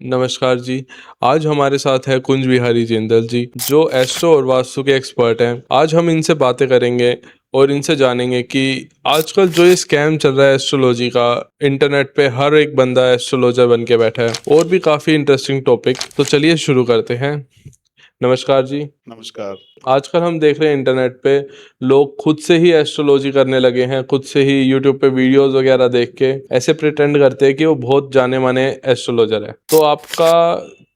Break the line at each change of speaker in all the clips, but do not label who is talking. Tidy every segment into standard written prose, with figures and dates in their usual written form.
नमस्कार जी। आज हमारे साथ है कुंज बिहारी जिंदल जी, जो एस्ट्रो और वास्तु के एक्सपर्ट हैं। आज हम इनसे बातें करेंगे और इनसे जानेंगे कि आजकल जो ये स्कैम चल रहा है एस्ट्रोलॉजी का, इंटरनेट पे हर एक बंदा एस्ट्रोलॉजर बन के बैठा है, और भी काफ़ी इंटरेस्टिंग टॉपिक। तो चलिए शुरू करते हैं। नमस्कार जी।
नमस्कार।
आजकल हम देख रहे हैं इंटरनेट पे लोग खुद से ही एस्ट्रोलॉजी करने लगे हैं, खुद से ही यूट्यूब पे वीडियोस वगैरह देख के ऐसे प्रिटेंड करते हैं कि वो बहुत जाने माने एस्ट्रोलॉजर है। तो आपका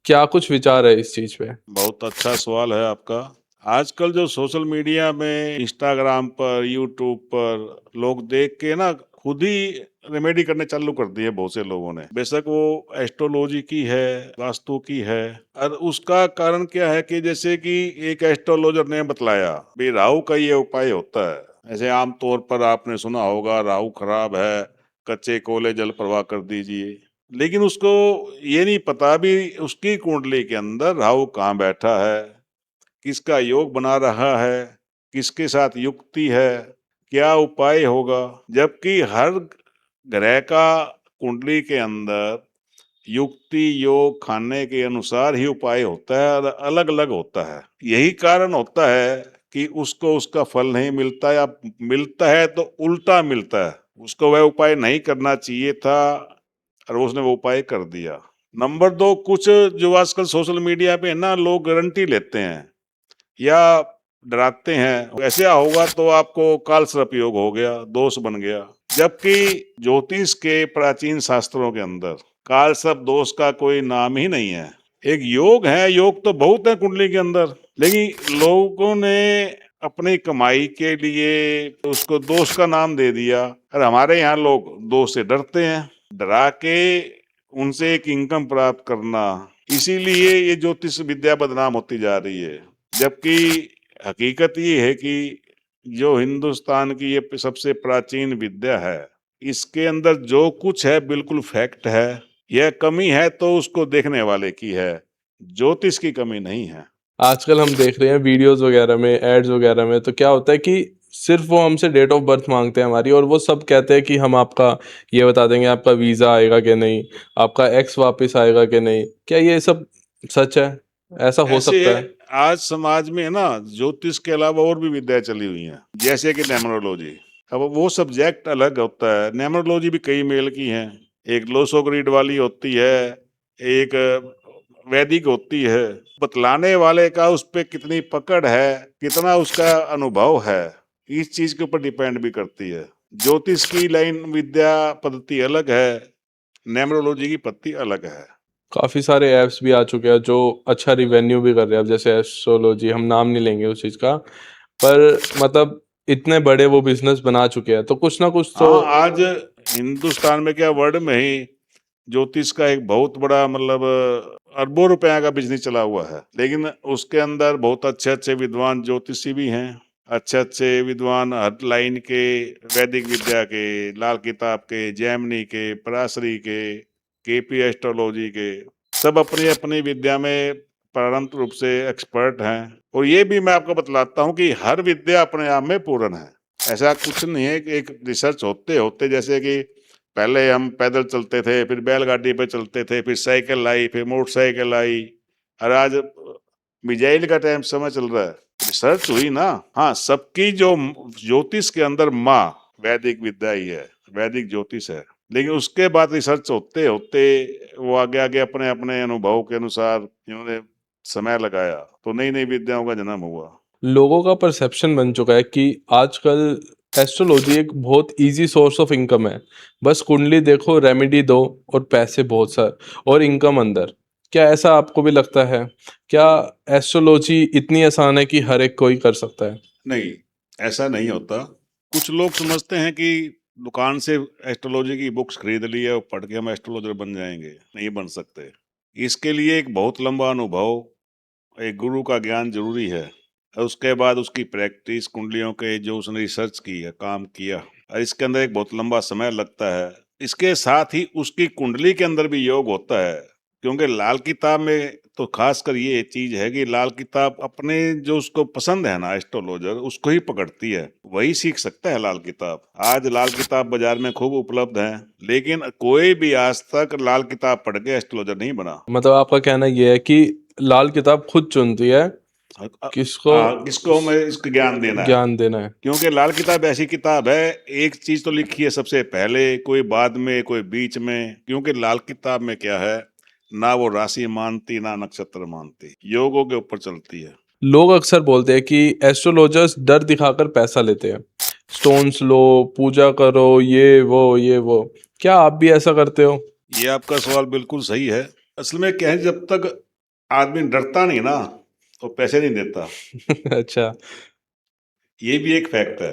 क्या कुछ विचार है इस चीज पे?
बहुत अच्छा सवाल है आपका। आजकल जो सोशल मीडिया में इंस्टाग्राम पर, यूट्यूब पर लोग देख के ना खुद ही रेमेडी करने चालू कर दी है बहुत से लोगों ने। बेशक वो एस्ट्रोलॉजी की है, वास्तु की है। और उसका कारण क्या है कि जैसे कि एक एस्ट्रोलॉजर ने बतलाया, भाई राहु का ये उपाय होता है। ऐसे आम तौर पर आपने सुना होगा, राहु खराब है, कच्चे कोले जल प्रवाह कर दीजिए। लेकिन उसको ये नहीं पता भी उसकी कुंडली के अंदर राहु कहाँ बैठा है, किसका योग बना रहा है, किसके साथ युक्ति है, क्या उपाय होगा। जबकि हर ग्रह का कुंडली के अंदर युक्ति, योग, खाने के अनुसार ही उपाय होता है और अलग अलग होता है। यही कारण होता है कि उसको उसका फल नहीं मिलता, या मिलता है तो उल्टा मिलता है। उसको वह उपाय नहीं करना चाहिए था और उसने वो उपाय कर दिया। नंबर दो, कुछ जो आजकल सोशल मीडिया पे है ना, लोग गारंटी लेते हैं या डराते हैं, ऐसे होगा तो आपको काल सर्प योग हो गया, दोष बन गया। जबकि ज्योतिष के प्राचीन शास्त्रों के अंदर काल सर्प दोष का कोई नाम ही नहीं है। एक योग है, योग तो बहुत है कुंडली के अंदर, लेकिन लोगों ने अपनी कमाई के लिए उसको दोष का नाम दे दिया। और हमारे यहाँ लोग दोष से डरते हैं, डरा के उनसे एक इनकम प्राप्त करना, इसीलिए ये ज्योतिष विद्या बदनाम होती जा रही है। जबकि हकीकत ये है कि जो हिंदुस्तान की ये सबसे प्राचीन विद्या है, इसके अंदर जो कुछ है बिल्कुल फैक्ट है। यह कमी है तो उसको देखने वाले की है, ज्योतिष की कमी नहीं है।
आजकल हम देख रहे हैं वीडियोस वगैरह में, एड्स वगैरह में, तो क्या होता है कि सिर्फ वो हमसे डेट ऑफ बर्थ मांगते हैं हमारी, और वो सब कहते हैं कि हम आपका ये बता देंगे आपका वीज़ा आएगा कि नहीं, आपका एक्स वापस आएगा कि नहीं। क्या ये सब सच है? ऐसा हो
ऐसे
सकता
है,
है?
आज समाज में है ना, ज्योतिष के अलावा और भी विद्याएं चली हुई हैं, जैसे कि न्यूमरोलॉजी। अब वो सब्जेक्ट अलग होता है। न्यूमरोलॉजी भी कई मेल की है। एक लोसोग्रीड वाली होती है, एक वैदिक होती है। बतलाने वाले का उस पे कितनी पकड़ है, कितना उसका अनुभव है, इस चीज के ऊपर डिपेंड भी करती है। ज्योतिष की लाइन विद्या पद्धति अलग है, न्यूमरोलॉजी की पद्धति अलग है।
काफ़ी सारे ऐप्स भी आ चुके हैं जो अच्छा रिवेन्यू भी कर रहे हैं। अब जैसे एस्ट्रोलॉजी, हम नाम नहीं लेंगे उस चीज़ का, पर मतलब इतने बड़े वो बिजनेस बना चुके हैं, तो कुछ ना कुछ तो।
हाँ, आज हिंदुस्तान में क्या, वर्ल्ड में ही ज्योतिष का एक बहुत बड़ा मतलब अरबों रुपया का बिजनेस चला हुआ है। लेकिन उसके अंदर बहुत अच्छे अच्छे विद्वान ज्योतिषी भी हैं, अच्छे अच्छे विद्वान हर लाइन के, वैदिक विद्या के, लाल किताब के, जैमिनी के, पराशरी के, केपी एस्ट्रोलॉजी के, सब अपनी अपनी विद्या में प्रारंभ रूप से एक्सपर्ट हैं। और ये भी मैं आपको बतलाता हूँ कि हर विद्या अपने आप में पूर्ण है। ऐसा कुछ नहीं है कि एक रिसर्च होते होते, जैसे कि पहले हम पैदल चलते थे, फिर बैलगाड़ी पे चलते थे, फिर साइकिल आई, फिर मोटरसाइकिल आई, और आज मिसाइल का टाइम समय चल रहा है। रिसर्च हुई ना। हाँ, सबकी जो ज्योतिष के अंदर माँ वैदिक विद्या ही है, वैदिक ज्योतिष है। लेकिन उसके बाद रिसर्च होते होते वो आगे आगे अपने अपने अनुभव के अनुसार इन्होंने समय लगाया, तो नई नई विद्याओं का जन्म हुआ।
लोगों का परसेप्शन बन चुका है कि आजकल एस्ट्रोलॉजी एक बहुत इजी सोर्स ऑफ इनकम है। बस कुंडली देखो, रेमेडी दो, और पैसे बहुत सारे, और इनकम अंदर। क्या ऐसा आपको भी लगता है? क्या एस्ट्रोलॉजी इतनी आसान है कि हर एक कोई कर सकता है?
नहीं, ऐसा नहीं होता। कुछ लोग समझते हैं कि दुकान से एस्ट्रोलॉजी की बुक्स खरीद ली है और पढ़ के हम एस्ट्रोलॉजर बन जाएंगे। नहीं बन सकते। इसके लिए एक बहुत लंबा अनुभव, एक गुरु का ज्ञान जरूरी है, और उसके बाद उसकी प्रैक्टिस, कुंडलियों के जो उसने रिसर्च की है, काम किया, और इसके अंदर एक बहुत लंबा समय लगता है। इसके साथ ही उसकी कुंडली के अंदर भी योग होता है, क्योंकि लाल किताब में तो खासकर ये चीज है कि लाल किताब अपने जो उसको पसंद है ना एस्ट्रोलॉजर, उसको ही पकड़ती है, वही सीख सकता है लाल किताब। आज लाल किताब बाजार में खूब उपलब्ध है, लेकिन कोई भी आज तक लाल किताब पढ़ के एस्ट्रोलॉजर नहीं बना।
मतलब आपका कहना ये है कि लाल किताब खुद चुनती है किसको
किसको हमें इसका ज्ञान देना है,
ज्ञान देना है।
क्योंकि लाल किताब ऐसी किताब है, एक चीज तो लिखी है सबसे पहले, कोई बाद में, कोई बीच में। क्योंकि लाल किताब में क्या है, ना वो राशि मानती ना नक्षत्र मानती, योगों के ऊपर चलती है।
लोग अक्सर बोलते हैं कि एस्ट्रोलॉजर्स डर दिखाकर पैसा लेते हैं, स्टोन्स लो, पूजा करो, ये वो। क्या आप भी ऐसा करते हो?
ये आपका सवाल बिल्कुल सही है। असल में क्या है, जब तक आदमी डरता नहीं ना, तो पैसे नहीं देता।
अच्छा।
ये भी एक फैक्ट है।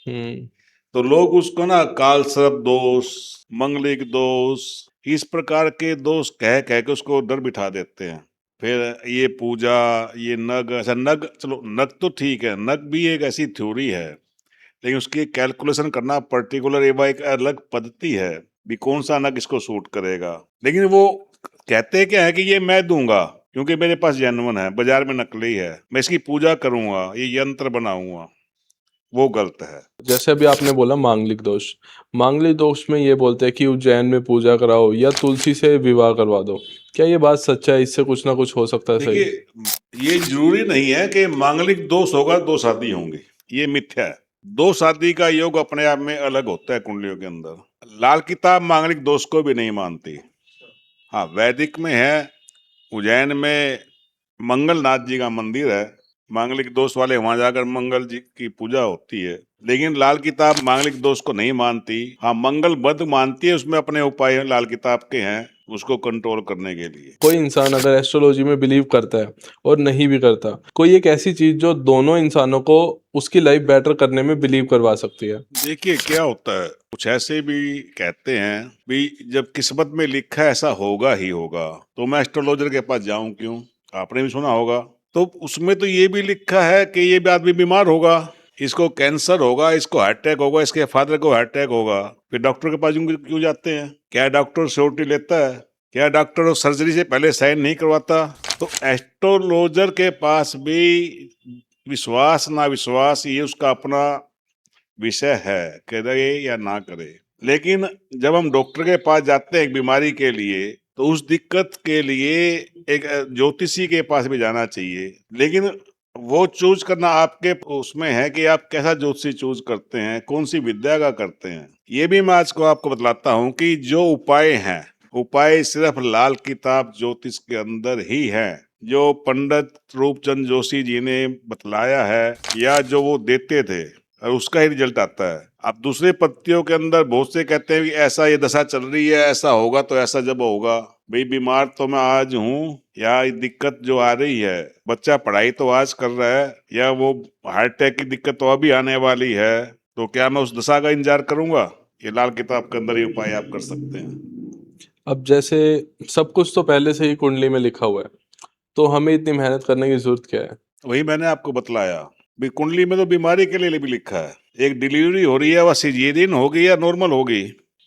हम्म।
तो लोग उसको ना काल सर्प दोष, मंगलिक दोष, इस प्रकार के दोष कह कह के उसको डर बिठा देते हैं। फिर ये पूजा, ये नग, अच्छा नग, चलो नग तो ठीक है, नग भी एक ऐसी थ्योरी है, लेकिन उसकी कैलकुलेशन करना पर्टिकुलर एक अलग पद्धति है भी कौन सा नग इसको सूट करेगा। लेकिन वो कहते क्या है कि ये मैं दूंगा क्योंकि मेरे पास जेन्युइन है, बाजार में नकली है, मैं इसकी पूजा करूंगा, ये यंत्र बनाऊंगा, वो गलत है।
जैसे अभी आपने बोला मांगलिक दोष में ये बोलते हैं कि उज्जैन में पूजा कराओ या तुलसी से विवाह करवा दो। क्या ये बात सच है? इससे कुछ ना कुछ हो सकता है सही?
देखिए, ये जरूरी नहीं है कि मांगलिक दोष होगा दो शादी होंगी, ये मिथ्या है। दो शादी का योग अपने आप में अलग होता है कुंडलियों के अंदर। लाल किताब मांगलिक दोष को भी नहीं मानती। हाँ, वैदिक में है, उज्जैन में मंगलनाथ जी का मंदिर है, मांगलिक दोष वाले वहां जाकर मंगल जी की पूजा होती है। लेकिन लाल किताब मांगलिक दोष को नहीं मानती। हाँ, मंगल बद मानती है, उसमें अपने उपाय लाल किताब के हैं उसको कंट्रोल करने के लिए।
कोई इंसान अगर एस्ट्रोलॉजी में बिलीव करता है और नहीं भी करता, कोई एक ऐसी चीज जो दोनों इंसानों को उसकी लाइफ बेटर करने में बिलीव करवा सकती है?
देखिए क्या होता है, कुछ ऐसे भी कहते हैं भी जब किस्मत में लिखा है ऐसा होगा ही होगा, तो मैं एस्ट्रोलॉजर के पास जाऊं क्यों? आपने भी सुना होगा। तो उसमें तो ये भी लिखा है कि ये भी आदमी बीमार होगा, इसको कैंसर होगा, इसको हार्ट अटैक होगा, इसके फादर को हार्ट अटैक होगा, फिर डॉक्टर के पास क्यों जाते हैं? क्या डॉक्टर श्योरिटी लेता है? क्या डॉक्टर सर्जरी से पहले साइन नहीं करवाता? तो एस्ट्रोलॉजर के पास भी विश्वास ना विश्वास ये उसका अपना विषय है, करे या ना करे। लेकिन जब हम डॉक्टर के पास जाते हैं एक बीमारी के लिए, तो उस दिक्कत के लिए एक ज्योतिषी के पास भी जाना चाहिए। लेकिन वो चूज करना आपके उसमें है कि आप कैसा ज्योतिषी चूज करते हैं, कौन सी विद्या का करते हैं। ये भी मैं आज को आपको बतलाता हूँ कि जो उपाय हैं, उपाय सिर्फ लाल किताब ज्योतिष के अंदर ही है। जो पंडित रूपचंद जोशी जी ने बतलाया है या जो वो देते थे, और उसका ही रिजल्ट आता है। अब दूसरे पत्तियों के अंदर बहुत से कहते हैं कि ऐसा ये दशा चल रही है, ऐसा होगा, तो ऐसा जब होगा। भाई बीमार तो मैं आज हूँ, या ये दिक्कत जो आ रही है, बच्चा पढ़ाई तो आज कर रहा है, या वो हार्ट अटैक की दिक्कत तो अभी आने वाली है, तो क्या मैं उस दशा का इंतजार करूंगा? ये लाल किताब के अंदर ये उपाय आप कर सकते हैं।
अब जैसे सब कुछ तो पहले से ही कुंडली में लिखा हुआ है, तो हमें इतनी मेहनत करने की जरूरत क्या है?
वही मैंने आपको बतलाया, भी कुंडली में तो बीमारी के लिए भी लिखा है। एक डिलीवरी हो रही है, वह सिजेरियन होगी या नॉर्मल होगी,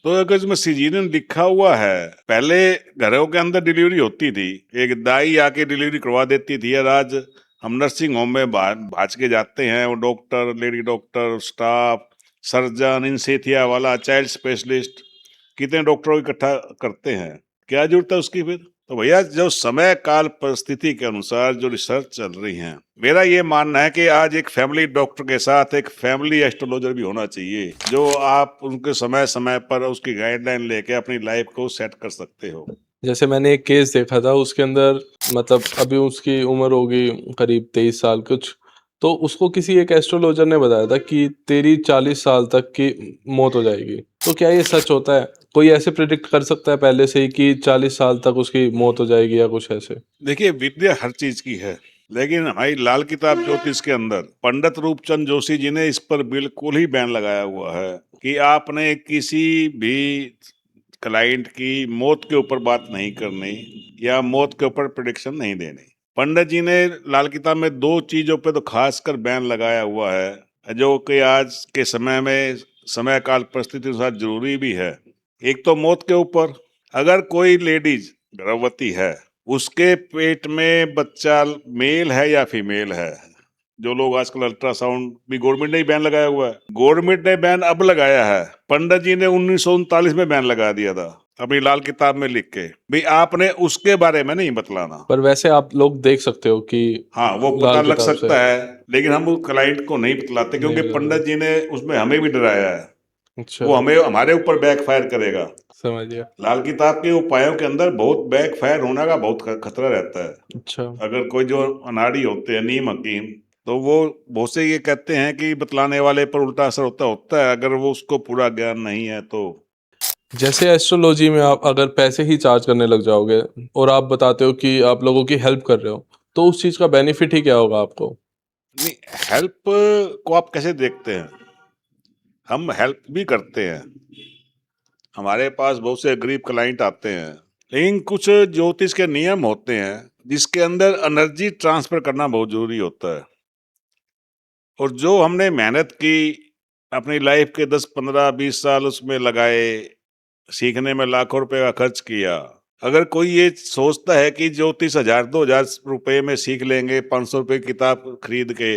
तो अगर इसमें सिजेरियन लिखा हुआ है, पहले घरों के अंदर डिलीवरी होती थी, एक दाई आके डिलीवरी करवा देती थी, और आज हम नर्सिंग होम में भाज के जाते हैं, वो doctor, lady doctor, staff, surgeon, anaesthesia वाला, चाइल्ड स्पेशलिस्ट, कितने डॉक्टरों को इकट्ठा करते हैं, क्या जरूरत है उसकी फिर? तो भैया जो समय काल परिस्थिति के अनुसार जो रिसर्च चल रही है, मेरा ये मानना है कि आज एक फैमिली डॉक्टर के साथ एक फैमिली एस्ट्रोलॉजर भी होना चाहिए, जो आप उनके समय समय पर उसकी गाइडलाइन लेके अपनी लाइफ को सेट कर सकते हो।
जैसे मैंने एक केस देखा था, उसके अंदर मतलब अभी उसकी उम्र होगी करीब 23 साल कुछ, तो उसको किसी एक एस्ट्रोलॉजर ने बताया था कि तेरी 40 साल तक की मौत हो जाएगी। तो क्या ये सच होता है? कोई ऐसे प्रिडिक्ट कर सकता है पहले से ही कि 40 साल तक उसकी मौत हो जाएगी या कुछ ऐसे?
देखिए, विद्या हर चीज की है, लेकिन हमारी लाल किताब ज्योतिष के अंदर पंडित रूपचंद जोशी जी ने इस पर बिल्कुल ही बैन लगाया हुआ है कि आपने किसी भी क्लाइंट की मौत के ऊपर बात नहीं करनी या मौत के ऊपर प्रिडिक्शन नहीं देनी। पंडित जी ने लाल किताब में दो चीजों पे तो खासकर बैन लगाया हुआ है, जो कि आज के समय में समय काल परिस्थिति के अनुसार जरूरी भी है। एक तो मौत के ऊपर, अगर कोई लेडीज गर्भवती है, उसके पेट में बच्चा मेल है या फीमेल है। जो लोग आजकल अल्ट्रासाउंड भी गवर्नमेंट ने ही बैन लगाया हुआ है। गवर्नमेंट ने बैन अब लगाया है, पंडित जी ने 1939 में बैन लगा दिया था अपनी लाल किताब में लिख के, भाई आपने उसके बारे में नहीं बतलाना।
पर वैसे आप लोग देख सकते हो कि
हाँ, वो पता
लाल
लग
किताब से
सकता है, लेकिन हम उस क्लाइंट को नहीं बतलाते,
नहीं
क्योंकि
बता
पंडित जी ने उसमें हमें भी डराया है।
अच्छा
वो हमें हमारे ऊपर बैकफायर करेगा।
समझ गया
लाल किताब के उपायों के अंदर बहुत बैकफायर होने का बहुत खतरा रहता है।
अच्छा
अगर कोई जो अनाड़ी होते हैं, नीम हकीम, तो वो बहुत से ये कहते हैं कि बतलाने वाले पर उल्टा असर होता है, अगर वो उसको पूरा ज्ञान नहीं है तो।
जैसे एस्ट्रोलॉजी में आप अगर पैसे ही चार्ज करने लग जाओगे और आप बताते हो कि आप लोगों की हेल्प कर रहे हो तो उस चीज का बेनिफिट ही क्या होगा आपको
नहीं, हेल्प को आप कैसे देखते हैं? हम हेल्प भी करते हैं, हमारे पास बहुत से गरीब क्लाइंट आते हैं, लेकिन कुछ ज्योतिष के नियम होते हैं जिसके अंदर एनर्जी ट्रांसफर करना बहुत जरूरी होता है। और जो हमने मेहनत की, अपनी लाइफ के 10 15 20 साल उसमें लगाए, सीखने में लाखों रुपए का खर्च किया, अगर कोई ये सोचता है कि ज्योतिष 1000 2000 रुपए में सीख लेंगे, 500 रुपए की किताब खरीद के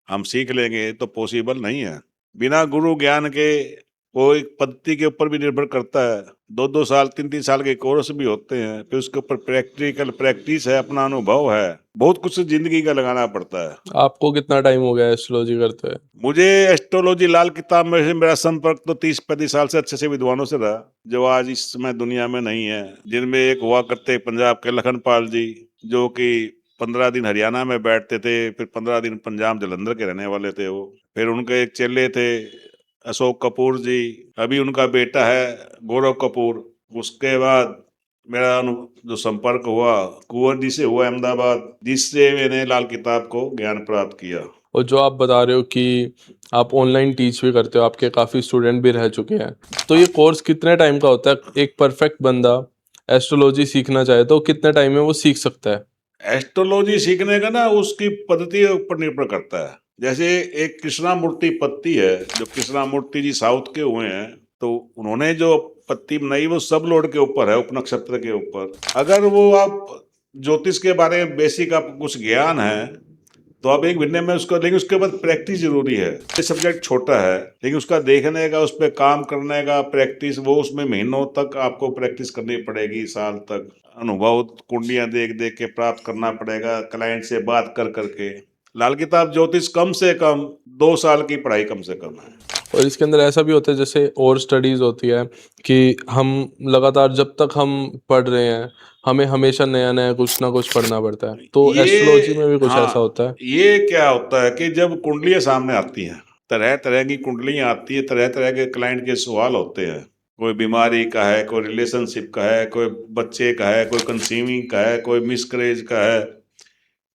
हम सीख लेंगे, तो पॉसिबल नहीं है। बिना गुरु ज्ञान के वो एक पद्धति के ऊपर भी निर्भर करता है। 2 2 साल 3 3 साल के कोर्स भी होते हैं, फिर उसके ऊपर प्रैक्टिकल प्रैक्टिस है, अपना अनुभव है, बहुत कुछ जिंदगी का लगाना पड़ता है।
आपको कितना टाइम हो गया एस्ट्रोलॉजी करते हुए
मुझे एस्ट्रोलॉजी लाल किताब में से मेरा संपर्क तो 30 35 साल से अच्छे से विद्वानों से रहा, जो आज इस समय दुनिया में नहीं है, जिनमें एक हुआ करते पंजाब के लखनपाल जी, जो कि 15 दिन हरियाणा में बैठते थे, फिर 15 दिन पंजाब जलंधर के रहने वाले थे वो। फिर उनके एक चेले थे अशोक कपूर जी, अभी उनका बेटा है गौरव कपूर। उसके बाद मेरा जो संपर्क हुआ कुंवर जी से हुआ अहमदाबाद, जिससे मैंने लाल किताब को ज्ञान प्राप्त किया।
और जो आप बता रहे हो कि आप ऑनलाइन टीच भी करते हो आपके काफ़ी स्टूडेंट भी रह चुके हैं तो ये कोर्स कितने टाइम का होता है एक परफेक्ट बंदा एस्ट्रोलॉजी सीखना चाहे तो कितने टाइम में वो सीख सकता है
एस्ट्रोलॉजी सीखने का ना उसकी पद्धति के ऊपर निर्भर करता है। जैसे एक कृष्णामूर्ति पत्ती है, जो कृष्णामूर्ति जी साउथ के हुए हैं, तो उन्होंने जो पत्ती बनाई वो सब लोड के ऊपर है, उपनक्षत्र के ऊपर। अगर वो आप ज्योतिष के बारे में बेसिक आपको कुछ ज्ञान है तो आप एक महीने में उसको, लेकिन उसके बाद प्रैक्टिस जरूरी है। ये सब्जेक्ट छोटा है, लेकिन उसका देखने का, उस पर काम करने का प्रैक्टिस, वो उसमें महीनों तक आपको प्रैक्टिस करनी पड़ेगी, साल तक अनुभव कुंडलियां देख देख के प्राप्त करना पड़ेगा, क्लाइंट से बात कर करके। लाल किताब ज्योतिष कम से कम 2 साल की पढ़ाई कम से कम है।
और इसके अंदर ऐसा भी होता है जैसे और स्टडीज़ होती है कि हम लगातार जब तक हम पढ़ रहे हैं हमें हमेशा नया नया कुछ ना कुछ पढ़ना पड़ता है तो एस्ट्रोलॉजी
ये
में भी कुछ ऐसा
हाँ,
होता है
ये क्या होता है कि जब कुंडलियां सामने आती हैं, तरह तरह की कुंडलियां आती है, तरह तरह के क्लाइंट के सवाल होते हैं। कोई बीमारी का है, कोई रिलेशनशिप का है, कोई बच्चे का है, कोई कंसीविंग का है, कोई मिसकरेज का है,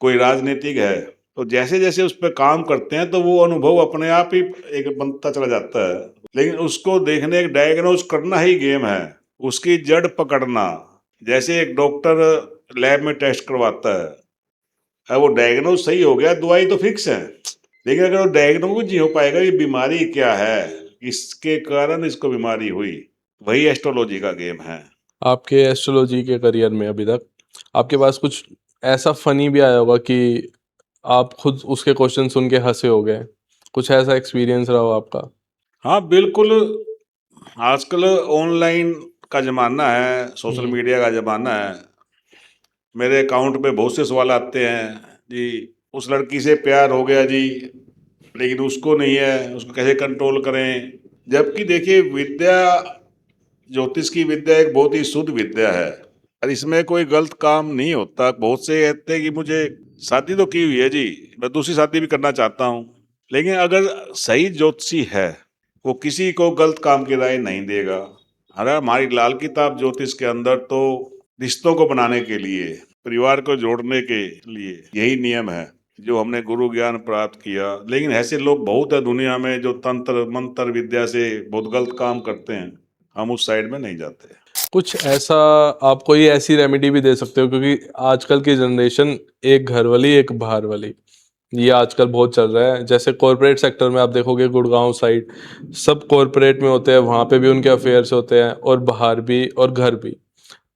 कोई राजनीतिक है। तो जैसे जैसे उस पर काम करते हैं तो वो अनुभव अपने आप ही एक बनता चला जाता है। लेकिन उसको देखने, एक डायग्नोज करना ही गेम है, उसकी जड़ पकड़ना। जैसे एक डॉक्टर लैब में टेस्ट करवाता है, अब वो डायग्नोज सही हो गया, दवाई तो फिक्स है, लेकिन अगर वो डायग्नोज नहीं हो पाएगा ये बीमारी क्या है, इसके कारण इसको बीमारी हुई, वही एस्ट्रोलॉजी का गेम है।
आपके एस्ट्रोलॉजी के करियर में अभी तक आपके पास कुछ ऐसा फनी भी आया होगा कि आप खुद उसके क्वेश्चन सुन के हंसे हो गए कुछ ऐसा एक्सपीरियंस रहा हो आपका
हाँ बिल्कुल, आजकल ऑनलाइन का जमाना है, सोशल
हम्म
मीडिया का जमाना है। मेरे अकाउंट पे बहुत से सवाल आते हैं जी, उस लड़की से प्यार हो गया जी, लेकिन उसको नहीं है, उसको कैसे कंट्रोल करें। जबकि देखिए, विद्या, ज्योतिष की विद्या एक बहुत ही शुद्ध विद्या है, और इसमें कोई गलत काम नहीं होता। बहुत से कहते हैं कि मुझे शादी तो की हुई है जी, मैं दूसरी शादी भी करना चाहता हूँ, लेकिन अगर सही ज्योतिषी है, वो किसी को गलत काम की राय नहीं देगा। अरे हमारी लाल किताब ज्योतिष के अंदर तो रिश्तों को बनाने के लिए, परिवार को जोड़ने के लिए यही नियम है जो हमने गुरु ज्ञान प्राप्त किया। लेकिन ऐसे लोग बहुत है दुनिया में जो तंत्र मंत्र विद्या से बहुत गलत काम करते हैं, हम उस साइड में नहीं जाते।
कुछ ऐसा आप कोई ऐसी रेमेडी भी दे सकते हो क्योंकि आजकल की जनरेशन एक घर वाली एक बाहर वाली ये आजकल बहुत चल रहा है जैसे कॉरपोरेट सेक्टर में आप देखोगे गुड़गांव साइड सब कॉरपोरेट में होते हैं वहाँ पे भी उनके अफेयर्स होते हैं और बाहर भी और घर भी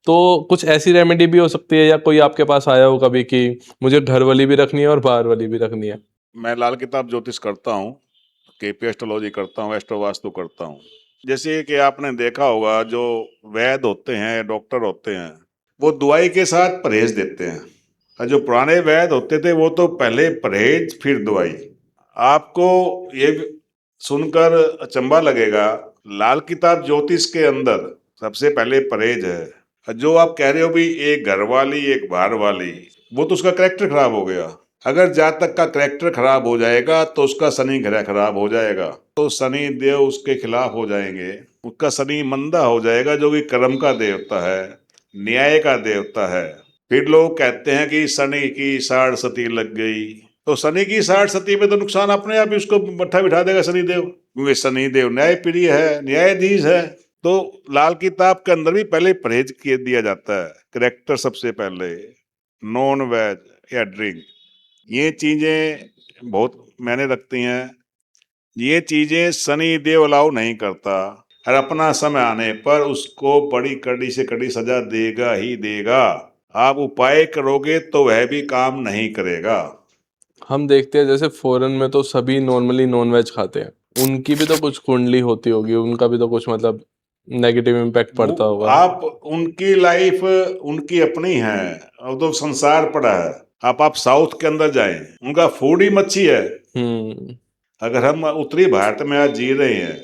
तो कुछ ऐसी रेमेडी भी हो सकती है या कोई आपके पास आया हो कभी कि मुझे घर वाली भी रखनी है और बाहर वाली भी रखनी है?
मैं लाल किताब ज्योतिष करता हूँ, केपी एस्ट्रोलॉजी करता हूँ, एस्ट्रो वास्तु करता हूँ। जैसे कि आपने देखा होगा जो वैद्य होते हैं, डॉक्टर होते हैं, वो दवाई के साथ परहेज देते हैं। और जो पुराने वैद्य होते थे वो तो पहले परहेज फिर दवाई। आपको ये सुनकर अचंभा लगेगा, लाल किताब ज्योतिष के अंदर सबसे पहले परहेज है। और जो आप कह रहे हो भी एक घर वाली एक बाहर वाली, वो तो उसका कैरेक्टर खराब हो गया। अगर जातक का कैरेक्टर खराब हो जाएगा तो उसका शनि ग्रह खराब हो जाएगा, तो शनि देव उसके खिलाफ हो जाएंगे, उसका शनि मंदा हो जाएगा जो कि कर्म का देवता है, न्याय का देवता है। फिर लोग कहते हैं कि शनि की साढ़ सती लग गई, तो शनि की साढ़ सती में तो नुकसान अपने आप ही उसको मट्ठा बिठा देगा शनिदेव, क्योंकि शनिदेव न्याय प्रिय है, न्यायाधीश है। तो लाल किताब के अंदर भी पहले परहेज किए दिया जाता है, करेक्टर सबसे पहले, नॉन वेज या ड्रिंक, ये चीजें बहुत मैंने रखती हैं। ये चीजें शनि देव अलाउ नहीं करता, और अपना समय आने पर उसको बड़ी कड़ी से कड़ी सजा देगा ही देगा। आप उपाय करोगे तो वह भी काम नहीं करेगा।
हम देखते हैं जैसे फॉरेन में तो सभी नॉर्मली नॉन वेज खाते हैं, उनकी भी तो कुछ कुंडली होती होगी, उनका भी तो कुछ मतलब नेगेटिव इम्पैक्ट
वो
पड़ता होगा।
आप उनकी लाइफ उनकी अपनी है, अब तो संसार पड़ा है। आप साउथ के अंदर जाएं, उनका फूड ही मच्छी है।
हम्म।
अगर हम उत्तरी भारत में आज जी रहे हैं,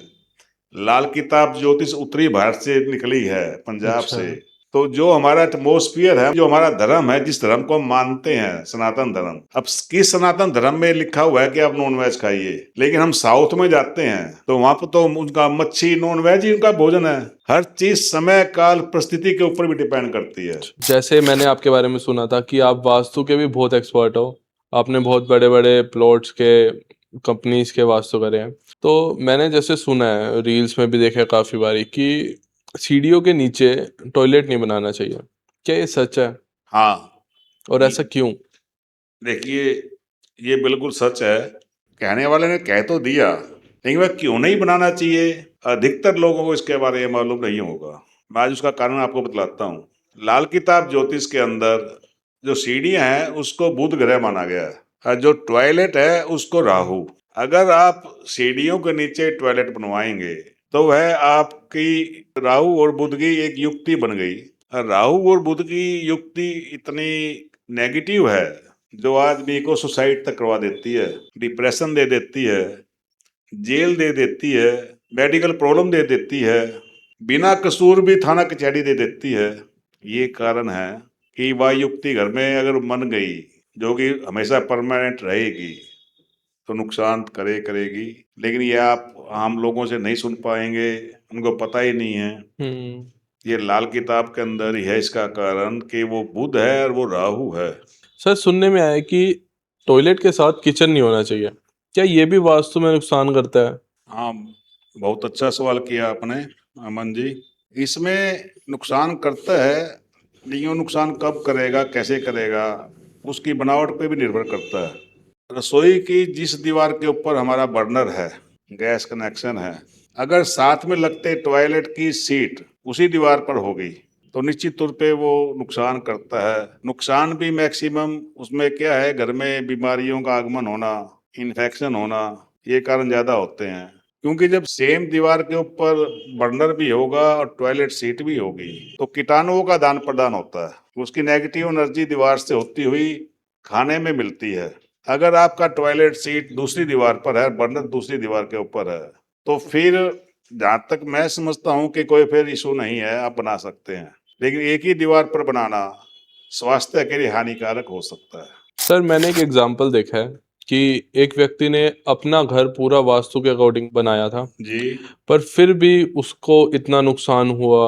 लाल किताब ज्योतिष उत्तरी भारत से निकली है, पंजाब
अच्छा।
से। तो जो हमारा एटमोस्फियर है, जो हमारा धर्म है, जिस धर्म को हम मानते हैं, सनातन धर्म, अब किस सनातन धर्म में लिखा हुआ है कि आप नॉन वेज खाइए, लेकिन हम साउथ में जाते हैं तो वहां पर तो उनका मच्छी नॉन वेज ही उनका भोजन है। हर चीज समय काल परिस्थिति के ऊपर भी डिपेंड करती है।
जैसे मैंने आपके बारे में सुना था कि आप वास्तु के भी बहुत एक्सपर्ट हो, आपने बहुत बड़े बड़े प्लॉट्स के कंपनीज के वास्तु करे हैं। तो मैंने जैसे सुना है, रील्स में भी देखा है काफ़ी बारी कि सीढ़ियों के नीचे टॉयलेट नहीं बनाना चाहिए। क्या ये सच है?
हाँ,
और ऐसा क्यों?
देखिए, ये बिल्कुल सच है। कहने वाले ने कह तो दिया, लेकिन वह क्यों नहीं बनाना चाहिए, अधिकतर लोगों को इसके बारे में मालूम नहीं होगा। मैं आज उसका कारण आपको बतलाता हूँ। लाल किताब ज्योतिष के अंदर जो सीढ़ियां हैं उसको बुध ग्रह माना गया है, और जो टॉयलेट है उसको राहु। अगर आप सीढ़ियों के नीचे टॉयलेट बनवाएंगे तो वह आपकी राहु और बुध की एक युक्ति बन गई। और राहु और बुध की युक्ति इतनी नेगेटिव है जो आदमी को सुसाइड तक करवा देती है, डिप्रेशन दे देती है, जेल दे देती है, मेडिकल प्रॉब्लम दे देती है, बिना कसूर भी थाना कचहरी दे देती है। ये कारण है कि वह युक्ति घर में अगर मन गई, जो कि हमेशा परमानेंट रहेगी, तो नुकसान करेगी। लेकिन ये आप आम लोगों से नहीं सुन पाएंगे, उनको पता ही नहीं है।
हम्म।
ये लाल किताब के अंदर ही है इसका कारण कि वो बुध है और वो राहु है।
सर, सुनने में आया कि टॉयलेट के साथ किचन नहीं होना चाहिए। क्या ये भी वास्तु में नुकसान करता है?
हाँ, बहुत अच्छा सवाल किया आपने अमन जी। इसमें नुकसान करता है, लेकिन वो नुकसान कब करेगा, कैसे करेगा, उसकी बनावट पे भी निर्भर करता है। रसोई की जिस दीवार के ऊपर हमारा बर्नर है, गैस कनेक्शन है, अगर साथ में लगते टॉयलेट की सीट उसी दीवार पर होगी तो निश्चित तौर पे वो नुकसान करता है। नुकसान भी मैक्सिमम उसमें क्या है, घर में बीमारियों का आगमन होना, इन्फेक्शन होना, ये कारण ज्यादा होते हैं। क्योंकि जब सेम दीवार के ऊपर बर्नर भी होगा और टॉयलेट सीट भी होगी तो कीटाणुओं का आदान प्रदान होता है, उसकी नेगेटिव एनर्जी दीवार से होती हुई खाने में मिलती है। अगर आपका टॉयलेट सीट दूसरी दीवार पर है, बर्नर दूसरी दीवार के ऊपर है, तो फिर जहां तक मैं समझता हूँ कि कोई फिर इशू नहीं है, आप बना सकते हैं। लेकिन एक ही दीवार पर बनाना स्वास्थ्य के लिए हानिकारक हो सकता है।
सर, मैंने एक एग्जाम्पल देखा है कि एक व्यक्ति ने अपना घर पूरा वास्तु के अकॉर्डिंग बनाया था,
जी,
पर फिर भी उसको इतना नुकसान हुआ,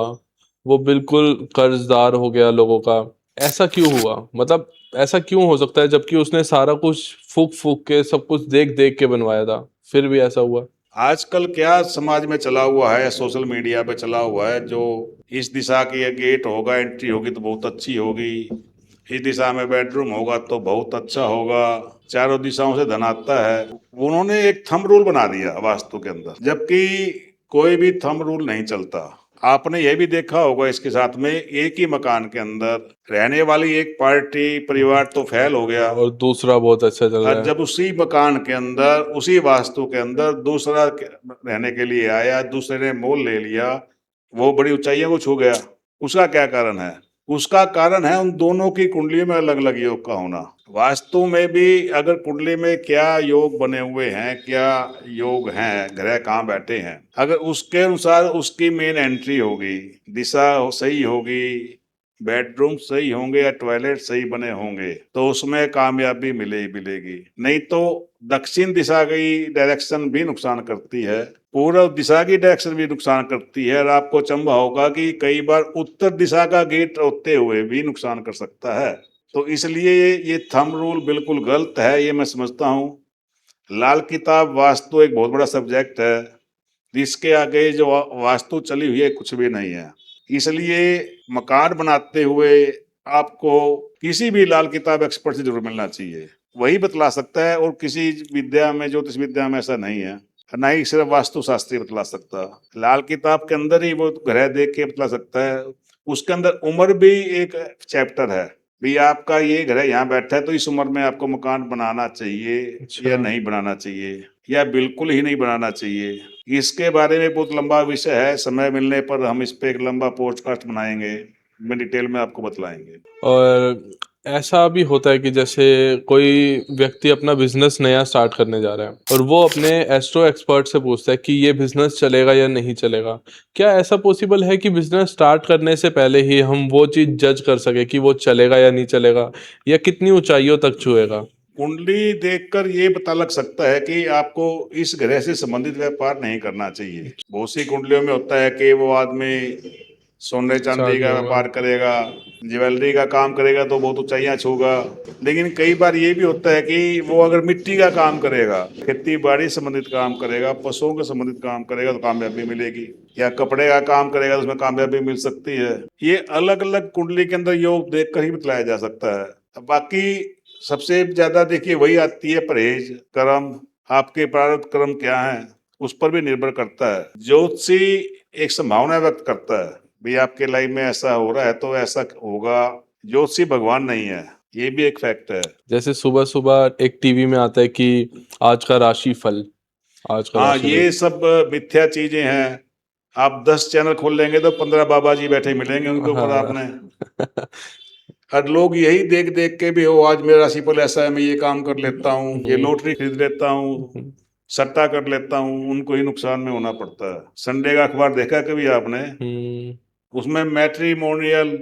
वो बिल्कुल कर्जदार हो गया लोगों का। ऐसा क्यों हुआ? मतलब ऐसा क्यों हो सकता है जबकि उसने सारा कुछ फूक फूक के सब कुछ देख देख के बनवाया था, फिर भी ऐसा हुआ?
आजकल क्या समाज में चला हुआ है, सोशल मीडिया पे चला हुआ है, जो इस दिशा की गेट होगा, एंट्री होगी तो बहुत अच्छी होगी, इस दिशा में बेडरूम होगा तो बहुत अच्छा होगा, चारों दिशाओं से धन आता है। उन्होंने एक थंब रूल बना दिया वास्तु के अंदर, जबकि कोई भी थंब रूल नहीं चलता। आपने ये भी देखा होगा इसके साथ में, एक ही मकान के अंदर रहने वाली एक पार्टी परिवार तो फेल हो गया,
और दूसरा बहुत अच्छा चल रहा
और
है।
जब उसी मकान के अंदर उसी वास्तु के अंदर दूसरा रहने के लिए आया, दूसरे ने मोल ले लिया, वो बड़ी ऊंचाइयों को छू गया। उसका क्या कारण है? उसका कारण है उन दोनों की कुंडलियों में अलग अलग योग का होना। वास्तु में भी अगर कुंडली में क्या योग बने हुए हैं, क्या योग हैं, ग्रह कहाँ बैठे हैं, अगर उसके अनुसार उसकी मेन एंट्री होगी, दिशा सही होगी, बेडरूम सही होंगे या टॉयलेट सही बने होंगे, तो उसमें कामयाबी मिले ही मिलेगी। नहीं तो दक्षिण दिशा की डायरेक्शन भी नुकसान करती है, पूर्व दिशा की डायरेक्शन भी नुकसान करती है, और आपको चंबा होगा कि कई बार उत्तर दिशा का गेट होते हुए भी नुकसान कर सकता है। तो इसलिए ये थंब रूल बिल्कुल गलत है, ये मैं समझता हूँ। लाल किताब वास्तु एक बहुत बड़ा सब्जेक्ट है, जिसके आगे जो वास्तु चली हुई है कुछ भी नहीं है। इसलिए मकान बनाते हुए आपको किसी भी लाल किताब एक्सपर्ट से जरूर मिलना चाहिए, वही बतला सकता है। और किसी विद्या में, ज्योतिष विद्या में ऐसा नहीं है, ना ही सिर्फ वास्तु शास्त्री बतला सकता। लाल किताब के अंदर ही वो ग्रह देख के बतला सकता है। उसके अंदर उम्र भी एक चैप्टर है, भी आपका ये ग्रह यहाँ बैठा है तो इस उम्र में आपको मकान बनाना चाहिए
अच्छा।
या नहीं बनाना चाहिए, या बिल्कुल ही नहीं बनाना चाहिए। इसके बारे में बहुत लंबा विषय है, समय मिलने पर हम इस पे एक लंबा पॉडकास्ट बनाएंगे, में डिटेल में आपको बतलाएंगे।
और ऐसा भी होता है कि जैसे कोई व्यक्ति अपना बिजनेस नया स्टार्ट करने जा रहा है और वो अपने एस्ट्रो एक्सपर्ट से पूछता है कि ये बिजनेस चलेगा या नहीं चलेगा। क्या ऐसा पॉसिबल है कि बिजनेस स्टार्ट करने से पहले ही हम वो चीज़ जज कर सके कि वो चलेगा या नहीं चलेगा, या कितनी ऊंचाइयों तक छुएगा?
कुंडली देखकर ये पता लग सकता है कि आपको इस ग्रह से संबंधित व्यापार नहीं करना चाहिए। बहुत सी कुंडलियों में होता है कि वो आदमी सोने चांदी का व्यापार करेगा, ज्वेलरी का काम करेगा तो बहुत ऊंचाइयां छूगा। लेकिन कई बार ये भी होता है कि वो अगर मिट्टी का काम करेगा, खेती बाड़ी संबंधित काम करेगा, पशुओं के संबंधित काम करेगा तो कामयाबी मिलेगी, या कपड़े का काम करेगा तो उसमें कामयाबी मिल सकती है। ये अलग अलग कुंडली के अंदर योग देखकर ही बतलाया जा सकता है। बाकी सबसे ज्यादा देखिए वही आती है परहेज, कर्म, आपके प्रारब्ध कर्म क्या है, उस पर भी निर्भर करता है। ज्योतिषी एक संभावना व्यक्त करता है, भी आपके लाइफ में ऐसा हो रहा है तो ऐसा होगा। ज्योतिषी भगवान नहीं है, ये भी एक फैक्ट है।
जैसे सुबह सुबह एक टीवी में आता है कि आज का राशि फल, आज का
हाँ,
राशि
ये सब मिथ्या चीजें हैं। आप 10 चैनल खोल लेंगे तो 15 बाबा जी बैठे मिलेंगे उनके ऊपर
हाँ।
आपने। और लोग यही देख देख के भी, हो आज मेरा राशिफल ऐसा है, मैं ये काम कर लेता हूँ, ये लॉटरी खरीद लेता हूँ, सट्टा कर लेता हूँ, उनको ही नुकसान में होना पड़ता है। संडे का अखबार देखा कभी आपने? उसमें मैट्रिमोनियल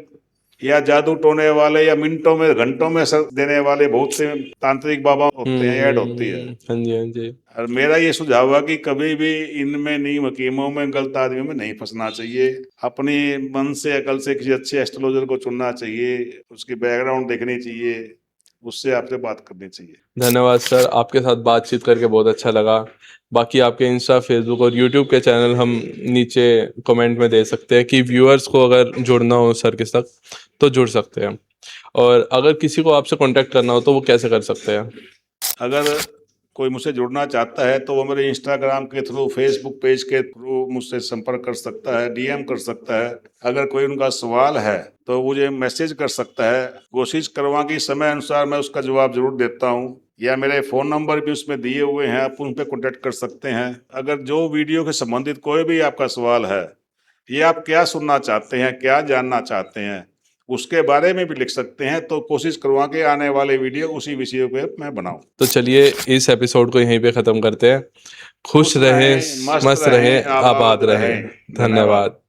या जादू टोने वाले या मिनटों में घंटों में असर देने वाले बहुत से तांत्रिक बाबा होते हैं, ऐड होती है।
हाँ जी, हाँ जी।
और मेरा ये सुझाव है कि कभी भी इनमें नीम हकीमों में, गलत आदमियों में नहीं फंसना चाहिए। अपनी मन से, अकल से किसी अच्छे एस्ट्रोलॉजर को चुनना चाहिए, उसकी बैकग्राउंड देखनी चाहिए, उससे आपसे बात करनी चाहिए।
धन्यवाद सर, आपके साथ बातचीत करके बहुत अच्छा लगा। बाकी आपके इंस्टा, फेसबुक और यूट्यूब के चैनल हम नीचे कमेंट में दे सकते हैं कि व्यूअर्स को अगर जुड़ना हो सर के साथ तो जुड़ सकते हैं। और अगर किसी को आपसे कांटेक्ट करना हो तो वो कैसे कर सकते हैं?
अगर कोई मुझसे जुड़ना चाहता है तो वो मेरे इंस्टाग्राम के थ्रू, फेसबुक पेज के थ्रू मुझसे संपर्क कर सकता है, डीएम कर सकता है। अगर कोई उनका सवाल है तो मुझे मैसेज कर सकता है। कोशिश करवा कि समय अनुसार मैं उसका जवाब जरूर देता हूँ, या मेरे फ़ोन नंबर भी उसमें दिए हुए हैं, आप उन पर कॉन्टेक्ट कर सकते हैं। अगर जो वीडियो के संबंधित कोई भी आपका सवाल है, ये आप क्या सुनना चाहते हैं, क्या जानना चाहते हैं, उसके बारे में भी लिख सकते हैं, तो कोशिश करूँगा कि आने वाले वीडियो उसी विषय पे मैं बनाऊं।
तो चलिए इस एपिसोड को यहीं पे ख़त्म करते हैं। खुश रहें, मस्त रहें, आबाद रहें। धन्यवाद।